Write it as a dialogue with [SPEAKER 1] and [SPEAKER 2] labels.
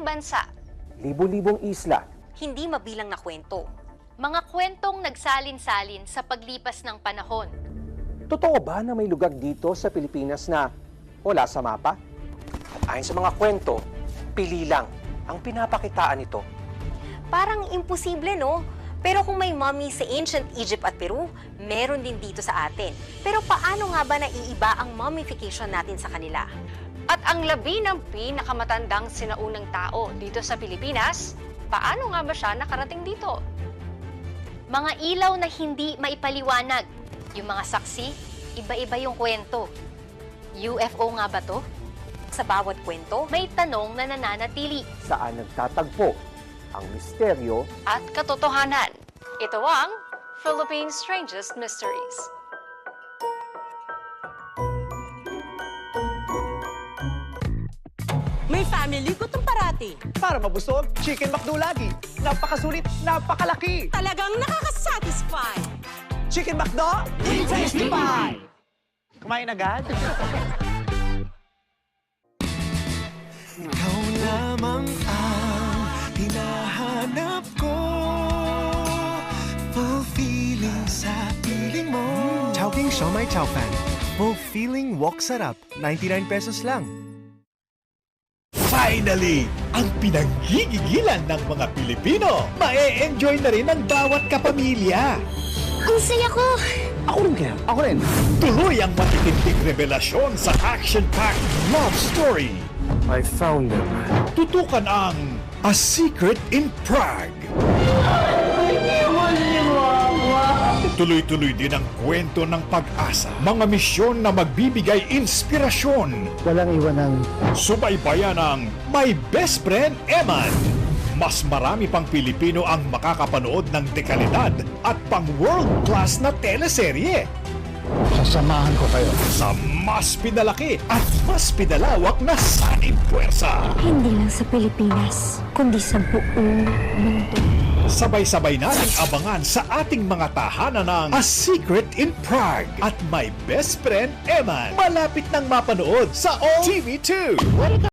[SPEAKER 1] bansa.
[SPEAKER 2] Libo-libong isla.
[SPEAKER 1] Hindi mabilang na kwento.
[SPEAKER 3] Mga kwentong nagsalin-salin sa paglipas ng panahon.
[SPEAKER 2] Totoo ba na may lugar dito sa Pilipinas na wala sa mapa? At ayon sa mga kwento, pili lang ang pinapakitaan nito.
[SPEAKER 1] Parang imposible, no? Pero kung may mummy sa ancient Egypt at Peru, meron din dito sa atin. Pero paano nga ba naiiba ang mummification natin sa kanila?
[SPEAKER 4] At ang labi ng pinakamatandang sinaunang tao dito sa Pilipinas, paano nga ba siya nakarating dito?
[SPEAKER 3] Mga ilaw na hindi maipaliwanag. Yung mga saksi, iba-iba yung kwento. UFO nga ba to?
[SPEAKER 1] Sa bawat kwento,
[SPEAKER 3] May tanong na nananatili.
[SPEAKER 2] Saan nagtatagpo ang misteryo
[SPEAKER 4] At katotohanan, ito ang Philippines Strangest Mysteries.
[SPEAKER 5] May family gutom parati.
[SPEAKER 6] Para mabusog, Chicken McDo lagi. Napakasulit, napakalaki.
[SPEAKER 5] Talagang nakaka-satisfy.
[SPEAKER 6] Chicken McDo, tasty pie! Kumain agad?
[SPEAKER 7] Ikaw lamang ang hinahanap ko. Fulfilling sa piling mo. Chowking Siomai Chow Fan. Fulfilling wok sarap. 99 pesos lang.
[SPEAKER 8] Finally, ang pinanggigigilan ng mga Pilipino. Mae-enjoy na rin ng bawat kapamilya.
[SPEAKER 3] Ang saya ko!
[SPEAKER 2] Ako rin kaya. Ako rin.
[SPEAKER 8] Tuloy ang matitindig revelasyon sa action-packed love story.
[SPEAKER 2] I found them.
[SPEAKER 8] Tutukan ang A Secret in Prague. Tuloy-tuloy din ang kwento ng pag-asa. Mga misyon na magbibigay inspirasyon.
[SPEAKER 2] Walang iwanang
[SPEAKER 8] Subaybayan ang My Best Friend Eman. Mas marami pang Pilipino ang makakapanood ng dekalidad at pang world-class na teleserye.
[SPEAKER 2] sasamahan ko kayo.
[SPEAKER 8] Sa mas pinalaki at mas pinalawak na sanib puwersa.
[SPEAKER 9] Hindi lang sa Pilipinas, kundi sa buong mundo.
[SPEAKER 8] Sabay-sabay nating abangan sa ating mga tahanan ng A Secret in Prague at My Best Friend Eman. Malapit nang mapanood sa All TV2.